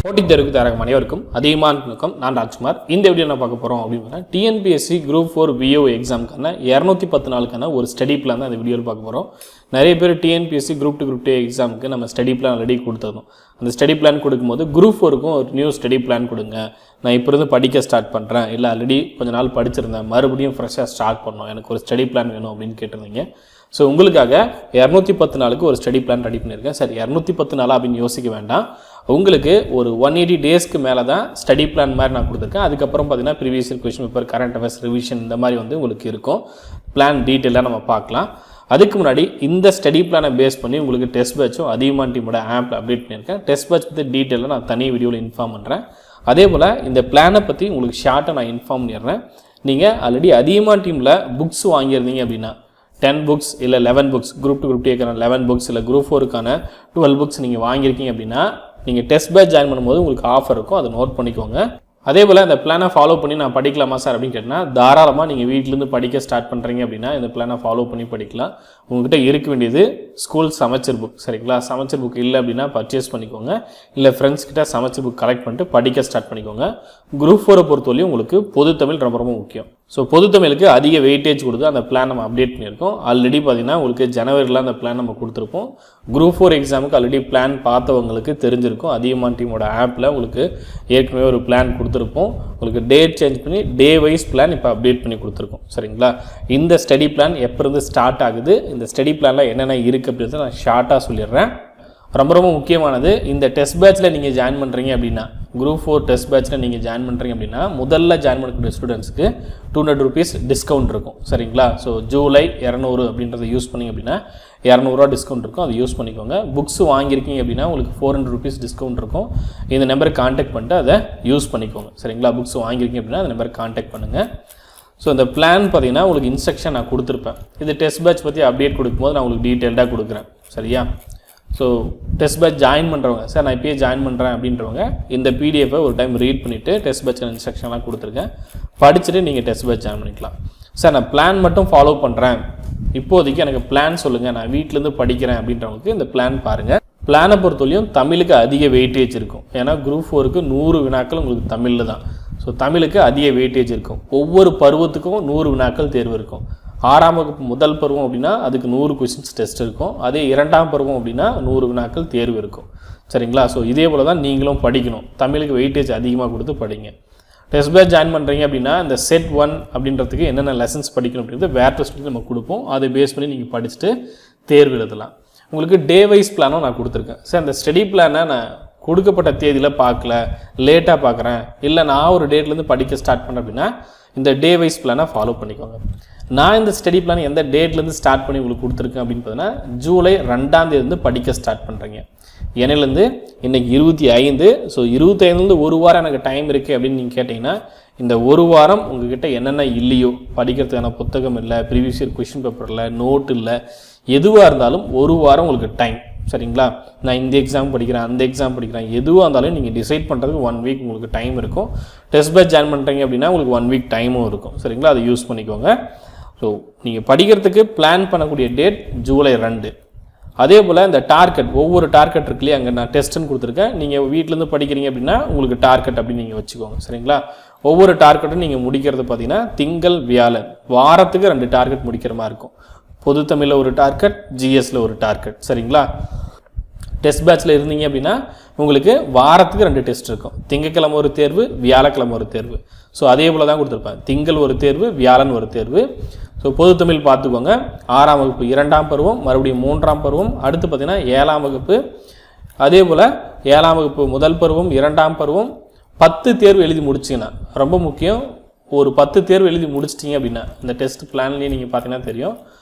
போட்டித் தேர்வுக்கு தயாராகும் அனைவருக்கும் அதிகமான வணக்கம். நான் ராஜ்குமார். இந்த வீடியோ என்ன பார்க்க போகிறோம் அப்படின்னா டிஎன்பிஎஸ்சி குரூப் 4 விஓ எக்ஸாமுக்கான 210 நாளுக்கான ஒரு ஸ்டடி பிளான் தான் அந்த வீடியோவில் பார்க்க போகிறோம். நிறைய பேர் டிஎன்பிஎஸ்சி குரூப் 2 எக்ஸாமுக்கு நம்ம ஸ்டடி பிளான் ஆல்ரெடி கொடுத்துருந்தோம். அந்த ஸ்டடி பிளான் கொடுக்கும்போது குரூப் 4க்கும் ஒரு நியூ ஸ்டடி பிளான் கொடுங்க, நான் இப்போ இருந்து படிக்க ஸ்டார்ட் பண்ணுறேன், இல்லை ஆல்ரெடி கொஞ்ச நாள் படிச்சிருந்தேன், மறுபடியும் ஃப்ரெஷ்ஷாக ஸ்டார்ட் பண்ணணும், எனக்கு ஒரு ஸ்டடி பிளான் வேணும் அப்படின்னு கேட்டிருந்தீங்க. ஸோ உங்களுக்காக 210 நாளுக்கு ஒரு ஸ்டடி பிளான் ரெடி பண்ணியிருக்கேன். சரி, 210 நாளா அப்படின்னு யோசிக்க வேண்டாம். உங்களுக்கு ஒரு 180 டேஸ்க்கு மேலே தான் ஸ்டடி பிளான் மாதிரி நான் கொடுத்துருக்கேன். அதுக்கப்புறம் பார்த்தீங்கன்னா previous year question paper, current affairs revision இந்த மாதிரி வந்து உங்களுக்கு இருக்கும். பிளான் டீட்டெயிலாக நம்ம பார்க்கலாம். அதுக்கு முன்னாடி இந்த ஸ்டடி பிளானை பேஸ் பண்ணி உங்களுக்கு டெஸ்ட் பேட்சும் அதியமான் டீமோட ஆப்பில் அப்டேட் பண்ணியிருக்கேன். டெஸ்ட் பேட்ச் பற்றி டீட்டெயிலாக நான் தனி வீடியோவில் இன்ஃபார்ம் பண்ணுறேன். அதே போல் இந்த பிளானை பற்றி உங்களுக்கு ஷார்ட்டாக நான் இன்ஃபார்ம் பண்ணிடுறேன். நீங்கள் ஆல்ரெடி அதியமான் டீமில் புக்ஸ் வாங்கியிருந்தீங்க அப்படின்னா 10 புக்ஸ் இல்லை 11 புக்ஸ், குரூப் 2 குரூப் 11 புக்ஸ் இல்லை குரூப் 4க்கான 12 புக்ஸ் நீங்கள் வாங்கியிருக்கீங்க அப்படின்னா நீங்கள் டெஸ்ட் பேட்ச் ஜாயின் பண்ணும்போது உங்களுக்கு ஆஃபர் இருக்கும், அதை நோட் பண்ணிக்கோங்க. அதே போல் இந்த பிளானை ஃபாலோ பண்ணி நான் படிக்கலாமா சார் அப்படின்னு கேட்டால் தாராளமாக நீங்கள் வீட்டிலேருந்து படிக்க ஸ்டார்ட் பண்ணுறீங்க அப்படின்னா இந்த பிளானை ஃபாலோ பண்ணி படிக்கலாம். உங்கள்கிட்ட இருக்க வேண்டியது ஸ்கூல் சமச்சர் புக், சரிங்களா? சமச்சர் புக் இல்லை அப்படின்னா பர்ச்சேஸ் பண்ணிக்கோங்க, இல்லை ஃப்ரெண்ட்ஸ் கிட்ட சமச்சர் புக் கலெக்ட் பண்ணிட்டு படிக்க ஸ்டார்ட் பண்ணிக்கோங்க. குரூப் 4 பொறுத்தவரையும் உங்களுக்கு பொது தமிழ் ரொம்ப ரொம்ப முக்கியம். ஸோ பொது தமிழுக்கு அதிக வெயிட்டேஜ் கொடுத்து அந்த பிளான் நம்ம அப்டேட் பண்ணியிருக்கோம். ஆல்ரெடி பார்த்தீங்கன்னா உங்களுக்கு ஜனவரியில் அந்த பிளான் நம்ம கொடுத்துருப்போம். குரூப் 4 எக்ஸாமுக்கு ஆல்ரெடி பிளான் பார்த்தவங்களுக்கு தெரிஞ்சிருக்கும். அதியமான் டீமோட ஆப்பில் உங்களுக்கு ஏற்கனவே ஒரு பிளான் கொடுத்துருப்போம். உங்களுக்கு டேட் சேஞ்ச் பண்ணி டே வைஸ் பிளான் இப்போ அப்டேட் பண்ணி கொடுத்துருக்கோம், சரிங்களா? இந்த ஸ்டடி பிளான் எப்போ இருந்து ஸ்டார்ட் ஆகுது, இந்த ஸ்டடி பிளானில் என்னென்ன இருக்குது அப்படின்றத நான் ஷார்ட்டாக சொல்லிடுறேன். ரொம்ப ரொம்ப முக்கியமானது, இந்த டெஸ்ட் பேட்சில் நீங்கள் ஜாயின் பண்ணுறீங்க அப்படின்னா, குரூப் 4 டெஸ்ட் பேட்சில் நீங்கள் ஜாயின் பண்ணுறீங்க அப்படின்னா முதல்ல ஜாயின் பண்ணக்கூடிய ஸ்டூடெண்ட்ஸ்க்கு 200 rupees டிஸ்கவுண்ட் இருக்கும், சரிங்களா? ஸோ ஜூலை 200 அப்படின்றத யூஸ் பண்ணிங்க அப்படின்னா 200 ரூபா டிஸ்கவுண்ட் இருக்கும், அதை யூஸ் பண்ணிக்கோங்க. புக்ஸ் வாங்கியிருக்கீங்க அப்படின்னா உங்களுக்கு 400 rupees டிஸ்கவுண்ட் இருக்கும். இந்த நம்பருக்கு கான்டாக்ட் பண்ணிட்டு அதை யூஸ் பண்ணிக்கோங்க, சரிங்களா? புக்ஸ் வாங்கியிருக்கீங்க அப்படின்னா அந்த நம்பருக்கு கான்டாக்ட் பண்ணுங்கள். ஸோ இந்த பிளான் பார்த்தீங்கன்னா உங்களுக்கு இன்ஸ்ட்ரக்ஷன் நான் கொடுத்துருப்பேன். இது டெஸ்ட் பேட்ச் பற்றி அப்டேட் கொடுக்கும்போது நான் உங்களுக்கு டீட்டெயில்டாக கொடுக்குறேன், சரியா? ஸோ டெஸ்ட் பேட்ச் ஜாயின் பண்ணுறவங்க, சார் நான் இப்போயே ஜாயின் பண்ணுறேன் அப்படின்றவங்க இந்த பிடிஎஃபை ஒரு டைம் ரீட் பண்ணிவிட்டு டெஸ்ட் பேட்ச் இன்ஸ்ட்ரக்ஷன்லாம் கொடுத்துருக்கேன், படிச்சுட்டு நீங்கள் டெஸ்ட் பேட்ச் ஜாயின் பண்ணிக்கலாம். சார் நான் பிளான் மட்டும் ஃபாலோ பண்ணுறேன், இப்போதைக்கு எனக்கு பிளான் சொல்லுங்கள், நான் வீட்டிலேருந்து படிக்கிறேன் அப்படின்றவங்களுக்கு இந்த பிளான் பாருங்கள். பிளானை பொறுத்தவரையும் தமிழுக்கு அதிக வெயிட்டேஜ் இருக்கும். ஏன்னா குரூப் 4க்கு 100 வினாக்கள் உங்களுக்கு தமிழில் தான். ஸோ தமிழுக்கு அதிக வெயிட்டேஜ் இருக்கும். ஒவ்வொரு பருவத்துக்கும் 100 வினாக்கள் தேர்வு இருக்கும். 6ஆம் வகுப்பு முதல் பருவம் அப்படின்னா அதுக்கு 100 கொஸ்டின்ஸ் டெஸ்ட் இருக்கும். அதே 2ஆம் பருவம் அப்படின்னா 100 வினாக்கள் தேர்வு இருக்கும், சரிங்களா? ஸோ இதே போல் தான் நீங்களும் படிக்கணும். தமிழுக்கு வெயிட்டேஜ் அதிகமாக கொடுத்து படிங்க. டெஸ்ட் பேட்ச் ஜாயின் பண்ணுறீங்க அப்படின்னா இந்த செட் 1 அப்படின்றதுக்கு என்னென்ன லெசன்ஸ் படிக்கணும் அப்படின்றது வேர் டெஸ்ட் நம்ம கொடுப்போம். அதை பேஸ் பண்ணி நீங்கள் படிச்சுட்டு தேர்வு எழுதலாம். உங்களுக்கு டே வைஸ் பிளானும் நான் கொடுத்துருக்கேன். சார் அந்த ஸ்டடி பிளானை நான் கொடுக்கப்பட்ட தேதியில் பார்க்கல, லேட்டாக பார்க்குறேன், இல்லை நான் ஒரு டேட்லேருந்து படிக்க ஸ்டார்ட் பண்ணேன் அப்படின்னா இந்த டே வைஸ் பிளானை ஃபாலோ பண்ணிக்கோங்க. நான் இந்த ஸ்டடி பிளான் எந்த டேட்லேருந்து ஸ்டார்ட் பண்ணி உங்களுக்கு கொடுத்துருக்கேன் அப்படின்னு பார்த்தீங்கன்னா ஜூலை 2ஆம் தேதிலேருந்து படிக்க ஸ்டார்ட் பண்ணுறீங்க. என்னிலேருந்து இன்றைக்கி 25. ஸோ 25லேருந்து ஒரு வாரம் எனக்கு டைம் இருக்குது அப்படின்னு நீங்கள் கேட்டிங்கன்னா இந்த ஒரு வாரம் உங்கள்கிட்ட என்னென்ன இல்லையோ, படிக்கிறதுக்கான புத்தகம் இல்லை, ப்ரீவியஸ் இயர் கொஷின் பேப்பர் இல்லை, நோட் இல்லை, எதுவாக இருந்தாலும் ஒரு வாரம் உங்களுக்கு டைம், சரிங்களா? நான் இந்த எக்ஸாம் படிக்கிறேன், அந்த எக்ஸாம் படிக்கிறேன், எதுவாக இருந்தாலும் நீங்கள் டிசைட் பண்ணுறதுக்கு 1 வீக் உங்களுக்கு டைம் இருக்கும். டெஸ்ட் பேட்ச் ஜாயின் பண்ணுறீங்க அப்படின்னா உங்களுக்கு 1 வீக் டைமும் இருக்கும், சரிங்களா? அதை யூஸ் பண்ணிக்கோங்க. ஸோ நீங்கள் படிக்கிறதுக்கு பிளான் பண்ணக்கூடிய டேட் ஜூலை 2. அதே போல் இந்த டார்கெட், ஒவ்வொரு டார்கெட் இருக்குல்லையே, அங்கே நான் டெஸ்ட்டுன்னு கொடுத்துருக்கேன். நீங்கள் வீட்டிலேருந்து படிக்கிறீங்க அப்படின்னா உங்களுக்கு டார்கெட் அப்படின்னு நீங்கள் வச்சுக்கோங்க, சரிங்களா? ஒவ்வொரு டார்கெட்டும் நீங்கள் முடிக்கிறது பார்த்தீங்கன்னா திங்கள் வியாழன் வாரத்துக்கு 2 டார்கெட் முடிக்கிற மாதிரி இருக்கும். பொது தமிழில் ஒரு டார்கெட், ஜிஎஸ்ல ஒரு டார்கெட், சரிங்களா? டெஸ்ட் பேட்சில் இருந்தீங்க அப்படின்னா உங்களுக்கு வாரத்துக்கு 2 டெஸ்ட் இருக்கும். திங்கக்கிழமை ஒரு தேர்வு, வியாழக்கிழமை ஒரு தேர்வு. ஸோ அதே போல் தான் கொடுத்துருப்பேன். திங்கள் ஒரு தேர்வு, வியாழன் ஒரு தேர்வு. ஸோ பொது தமிழ் பார்த்துக்கோங்க. 6ஆம் வகுப்பு 2ஆம் பருவம், மறுபடியும் 3ஆம் பருவம், அடுத்து பார்த்தீங்கன்னா 7ஆம் வகுப்பு. அதே போல் 7ஆம் வகுப்பு முதல் பருவம், 2ஆம் பருவம். 10 தேர்வு எழுதி முடிச்சிங்கன்னா ரொம்ப முக்கியம். ஒரு 10 தேர்வு எழுதி முடிச்சிட்டிங்க அப்படின்னா இந்த டெஸ்ட் பிளான்லேயே நீங்கள் பார்த்தீங்கன்னா தெரியும்,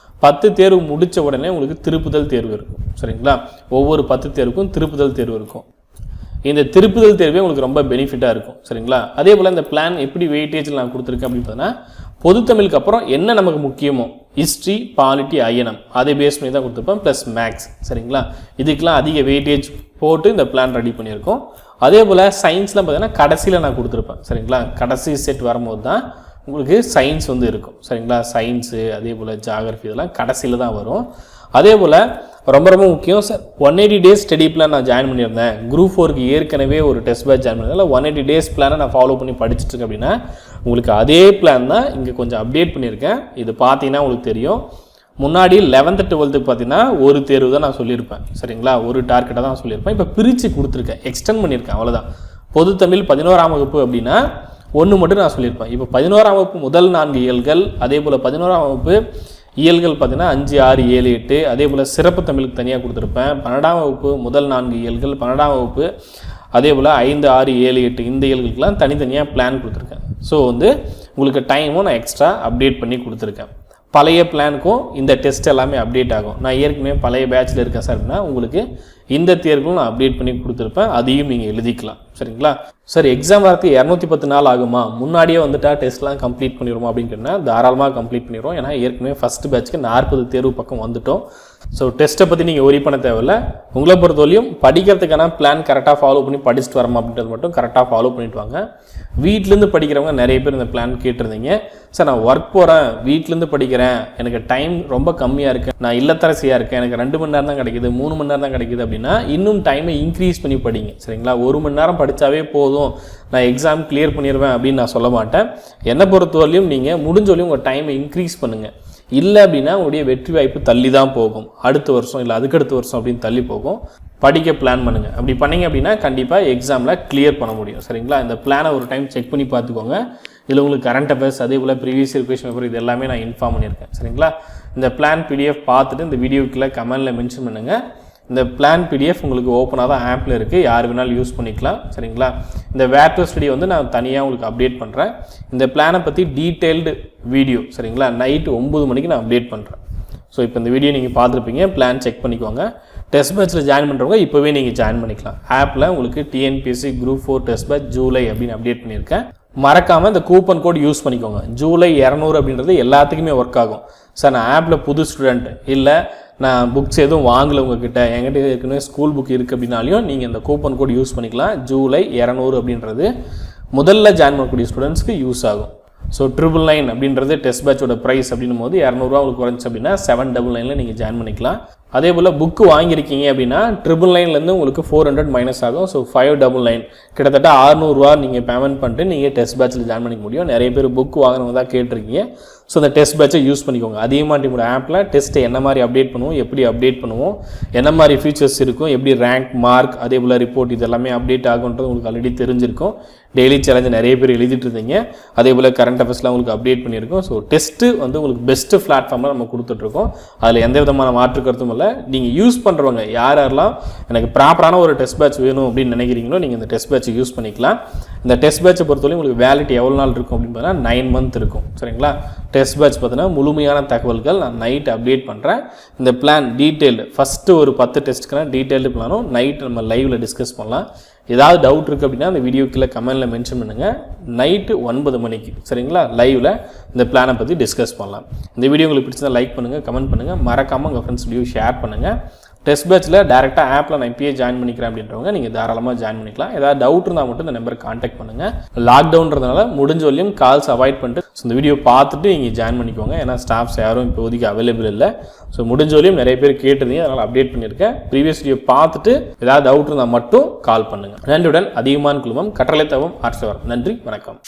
10 தேர்வு முடித்த உடனே உங்களுக்கு திருப்புதல் தேர்வு இருக்கும், சரிங்களா? ஒவ்வொரு 10 தேர்வுக்கும் திருப்புதல் தேர்வு இருக்கும். இந்த திருப்புதல் தேர்வே உங்களுக்கு ரொம்ப பெனிஃபிட்டாக இருக்கும், சரிங்களா? அதே போல் இந்த பிளான் எப்படி வெயிட்டேஜில் நான் கொடுத்துருக்கேன் அப்படின்னு பார்த்தீங்கன்னா பொது தமிழுக்கு அப்புறம் என்ன நமக்கு முக்கியமோ ஹிஸ்ட்ரி, பாலிட்டி, ஐஎன்எம் அதை பேஸ் பண்ணி தான் கொடுத்துருப்பேன், ப்ளஸ் மேக்ஸ், சரிங்களா? இதுக்கெலாம் அதிக வெயிட்டேஜ் போட்டு இந்த பிளான் ரெடி பண்ணியிருக்கோம். அதே போல் சயின்ஸ்லாம் பார்த்தீங்கன்னா கடைசியில் நான் கொடுத்துருப்பேன், சரிங்களா? கடைசி செட் வரும்போது தான் உங்களுக்கு சயின்ஸ் வந்து இருக்கும், சரிங்களா? சயின்ஸு அதே போல் ஜாகிரஃபி இதெல்லாம் கடைசியில் தான் வரும். அதே போல் ரொம்ப ரொம்ப முக்கியம் சார். 180 டேஸ் ஸ்டடி பிளான் நான் ஜாயின் பண்ணியிருந்தேன், குரூப் 4க்கு ஏற்கனவே ஒரு டெஸ்ட் பேட்ச் ஜாயின் பண்ணியிருந்தேன், 180 டேஸ் பிளானை நான் ஃபாலோ பண்ணி படிச்சுட்டு இருக்கேன் அப்படின்னா உங்களுக்கு அதே பிளான் தான் இங்கே கொஞ்சம் அப்டேட் பண்ணியிருக்கேன். இது பார்த்தீங்கன்னா உங்களுக்கு தெரியும். முன்னாடி 11th 12th பார்த்தீங்கன்னா ஒரு தேர்வு தான் நான் சொல்லியிருப்பேன், சரிங்களா, ஒரு டார்கெட்டாக தான் சொல்லியிருப்பேன். இப்போ பிரித்து கொடுத்துருக்கேன், எக்ஸ்டெண்ட் பண்ணியிருக்கேன், அவ்வளோதான். பொது தமிழ் 11ஆம் வகுப்பு அப்படின்னா ஒன்று மட்டும் நான் சொல்லியிருப்பேன். இப்போ 11ஆம் வகுப்பு முதல் 4 இயல்கள், அதே போல் 11ஆம் வகுப்பு இயல்கள் பார்த்தீங்கன்னா 5, 6, 7, 8, அதே போல் சிறப்பு தமிழுக்கு தனியாக கொடுத்துருப்பேன். 12ஆம் வகுப்பு முதல் 4 இயல்கள், 12ஆம் வகுப்பு அதே போல் 5, 6, 7, 8 இந்த இயல்களுக்கெல்லாம் தனித்தனியாக பிளான் கொடுத்துருக்கேன். ஸோ உங்களுக்கு டைமும் நான் எக்ஸ்ட்ரா அப்டேட் பண்ணி கொடுத்துருக்கேன். பழைய பிளானுக்கும் இந்த டெஸ்ட் எல்லாமே அப்டேட் ஆகும். நான் ஏற்கனவே பழைய பேட்சில் இருக்கேன் சார் அப்படின்னா உங்களுக்கு இந்த தேர்வுகளும் நான் அப்டேட் பண்ணி கொடுத்துருப்பேன், அதையும் நீங்கள் எழுதிக்கலாம், சரிங்களா. சார் எக்ஸாம் வரதுக்கு 210 நாள் ஆகுமா, முன்னாடியே வந்துட்டால் டெஸ்ட்லாம் கம்ப்ளீட் பண்ணிடுவோம் அப்படின்னு கேட்டால் தாராளமாக கம்ப்ளீட் பண்ணிடுவோம். ஏன்னா ஏற்கனவே ஃபஸ்ட் பேட்ச்க்கு 40 தேர்வு பக்கம் வந்துட்டோம். ஸோ டெஸ்ட்டை பற்றி நீங்கள் ஒரி பண்ண தேவையில்லை. உங்களை பொறுத்தவரையும் படிக்கிறதுக்கான பிளான் கரெக்டாக ஃபாலோ பண்ணி படிச்சுட்டு வரமா அப்படின்றது மட்டும் கரெக்டாக ஃபாலோ பண்ணிட்டு வாங்க. வீட்டிலேருந்து படிக்கிறவங்க நிறைய பேர் இந்த பிளான் கேட்டிருந்தீங்க. சார் நான் ஒர்க் போகிறேன், வீட்டிலேருந்து படிக்கிறேன், எனக்கு டைம் ரொம்ப கம்மியாக இருக்குது, நான் இல்லத்தரசியாக இருக்கேன், எனக்கு 2 மணி நேரம் தான் கிடைக்குது, 3 மணி நேரம் தான் கிடைக்குது அப்படின்னா இன்னும் டைமை இன்க்ரீஸ் பண்ணி படிங்க, சரிங்களா. 1 மணி நேரம் படித்தாவே போதும், நான் எக்ஸாம் கிளியர் பண்ணிடுவேன் அப்படின்னு நான் சொல்ல மாட்டேன். என்னை பொறுத்தவரையிலும் நீங்கள் முடிஞ்சவரையும் உங்கள் டைமை இன்க்ரீஸ் பண்ணுங்கள். இல்லை அப்படின்னா உங்களுடைய வெற்றி வாய்ப்பு தள்ளி தான் போகும், அடுத்த வருஷம் இல்லை அதுக்கடுத்த வருஷம் அப்படின்னு தள்ளி போகும். படிக்க பிளான் பண்ணுங்கள். அப்படி பண்ணிங்க அப்படின்னா கண்டிப்பாக எக்ஸாமில் கிளியர் பண்ண முடியும், சரிங்களா. இந்த பிளானை ஒரு டைம் செக் பண்ணி பார்த்துக்கோங்க. இதில் உங்களுக்கு கரண்ட் அஃபேர்ஸ் அதே போல் ப்ரீவியஸ் இயர் கொஸ்டின் பேப்பர் இது எல்லாமே நான் இன்ஃபார்ம் பண்ணியிருக்கேன், சரிங்களா. இந்த பிளான் PDF பார்த்துட்டு இந்த வீடியோக்குள்ளே கமெண்டில் மென்ஷன் பண்ணுங்கள். இந்த பிளான் PDF உங்களுக்கு ஓப்பனாக தான் ஆப்பில் இருக்குது, யார் வேணாலும் யூஸ் பண்ணிக்கலாம், சரிங்களா. இந்த வேர் டு ஸ்டடி நான் தனியாக உங்களுக்கு அப்டேட் பண்ணுறேன். இந்த பிளானை பற்றி டீட்டெயில்டு வீடியோ, சரிங்களா, நைட்டு 9 மணிக்கு நான் அப்டேட் பண்ணுறேன். ஸோ இப்போ இந்த வீடியோ நீங்கள் பார்த்துருப்பீங்க, பிளான் செக் பண்ணிக்கோங்க. டெஸ்ட் பேட்சில் ஜாயின் பண்ணுறவங்க இப்போவே நீங்கள் ஜாயின் பண்ணிக்கலாம். ஆப்பில் உங்களுக்கு TNPSC group 4 test batch July அப்படின்னு அப்டேட் பண்ணியிருக்கேன். மறக்காமல் இந்த கூப்பன் கோட் யூஸ் பண்ணிக்கோங்க. ஜூலை 200 அப்படின்றது எல்லாத்துக்குமே ஒர்க் ஆகும். சார் நான் ஆப்பில் புது ஸ்டூடெண்ட், இல்லை நான் புக்ஸ் எதுவும் வாங்கலை உங்ககிட்ட, என்கிட்ட ஏற்கனவே ஸ்கூல் புக் இருக்குது அப்படின்னாலையும் நீங்கள் இந்த கூப்பன் கோட் யூஸ் பண்ணிக்கலாம். ஜூலை 200 அப்படின்றது முதல்ல ஜாயின் பண்ணக்கூடிய ஸ்டூடெண்ட்ஸ்க்கு யூஸ் ஆகும். ஸோ 999 அப்படின்றது டெஸ்ட் பேட்சோட ப்ரைஸ் அப்படின்னும் போது 200 உங்களுக்கு குறைஞ்சி அப்படின்னா 799 நீங்கள் ஜாயின் பண்ணிக்கலாம். அதே போல் புக்கு வாங்கியிருக்கீங்க அப்படின்னா 999 உங்களுக்கு 400 மைனஸ் ஆகும். ஸோ 599 கிட்டத்தட்ட 600 நீங்கள் பேமெண்ட் பண்ணிட்டு நீங்கள் டெஸ்ட் பேட்சில் ஜாயின் பண்ணிக்க முடியும். நிறைய பேர் புக் வாங்கினவங்க தான் கேட்டிருக்கீங்க. ஸோ அந்த டெஸ்ட் பேட்சை யூஸ் பண்ணிக்கோங்க. அதிகமாக டீமோட ஆப்பில் டெஸ்ட்டை என்ன மாதிரி அப்டேட் பண்ணுவோம், எப்படி அப்டேட் பண்ணுவோம், என்ன மாதிரி ஃபீச்சர்ஸ் இருக்கும், எப்படி ரேங்க் மார்க் அதே போல் ரிப்போர்ட் இது எல்லாமே அப்டேட் ஆகுன்றது உங்களுக்கு ஆல்ரெடி தெரிஞ்சிருக்கும். டெய்லி சேலஞ்சு நிறைய பேர் எழுதிட்டு இருந்தீங்க, அதே போல் கரண்ட் அஃபேர்ஸ்லாம் உங்களுக்கு அப்டேட் பண்ணியிருக்கோம். ஸோ டெஸ்ட்டு உங்களுக்கு பெஸ்ட்டு பிளாட்ஃபார்மில் நம்ம கொடுத்துட்ருக்கோம். அதில் எந்த விதமான மாற்று கருத்தும் இல்லை. நீங்கள் யூஸ் பண்ணுறவங்க யாரெல்லாம் எனக்கு ப்ராப்பரான ஒரு டெஸ்ட் பேட்ச் வேணும் அப்படின்னு நினைக்கிறீங்களோ நீங்கள் இந்த டெஸ்ட் பேட்சை யூஸ் பண்ணிக்கலாம். இந்த டெஸ்ட் பேட்சை பொறுத்தவரைக்கும் உங்களுக்கு வேலிட்டி எவ்வளோ நாள் இருக்கும் அப்படின்னு பார்த்தீங்கன்னா 9 மந்த் இருக்கும், சரிங்களா. டெஸ்ட் பேட்ச் பார்த்தீங்கன்னா முழுமையான தகவல்கள் நான் நைட் அப்டேட் பண்ணுறேன். இந்த பிளான் டீட்டெயில்டு ஃபஸ்ட்டு ஒரு 10 டெஸ்ட்டுக்கான டீட்டெயில்டு பிளானும் நைட் நம்ம லைவில் டிஸ்கஸ் பண்ணலாம். ஏதாவது டவுட் இருக்குது அப்படின்னா அந்த வீடியோக்குள்ளே கமெண்டில் மென்ஷன் பண்ணுங்கள். நைட்டு 9 மணிக்கு, சரிங்களா, லைவில் இந்த பிளானை பற்றி டிஸ்கஸ் பண்ணலாம். இந்த வீடியோ உங்களுக்கு பிடிச்சதா லைக் பண்ணுங்கள், கமெண்ட் பண்ணுங்கள், மறக்காமல் உங்கள் ஃப்ரெண்ட்ஸ் வீடியோ ஷேர் பண்ணுங்கள். டெஸ்ட் பேட்சில் டேரெக்டாக ஆப்பில் நான் இப்பயே ஜாயின் பண்ணிக்கிறேன் அப்படின்றவங்க நீங்கள் தாராளமாக ஜாயின் பண்ணிக்கலாம். ஏதாவது டவுட் இருந்தால் மட்டும் இந்த நம்பருக்கு கான்டாக்ட் பண்ணுங்கள். லாக்டவுன்றதுனால முடிஞ்ச வரையும் கால்ஸ் அவாய்ட் பண்ணிட்டு இந்த வீடியோ பார்த்துட்டு நீங்கள் ஜாயின் பண்ணிக்கோங்க. ஏன்னா ஸ்டாஃப்ஸ் யாரும் இப்போதைக்கு அவைலபிள் இல்லை. ஸோ முடிஞ்ச வரையும் நிறைய பேர் கேட்டிருந்தீங்க, அதனால் அப்டேட் பண்ணியிருக்கேன். ப்ரீவியஸ் வீடியோ பார்த்துட்டு ஏதாவது டவுட் இருந்தால் மட்டும் கால் பண்ணுங்கள். நன்றியுடன் அதிகமான குழுமம் கட்டளை தவம் ஆர்ட்ஸ். நன்றி, வணக்கம்.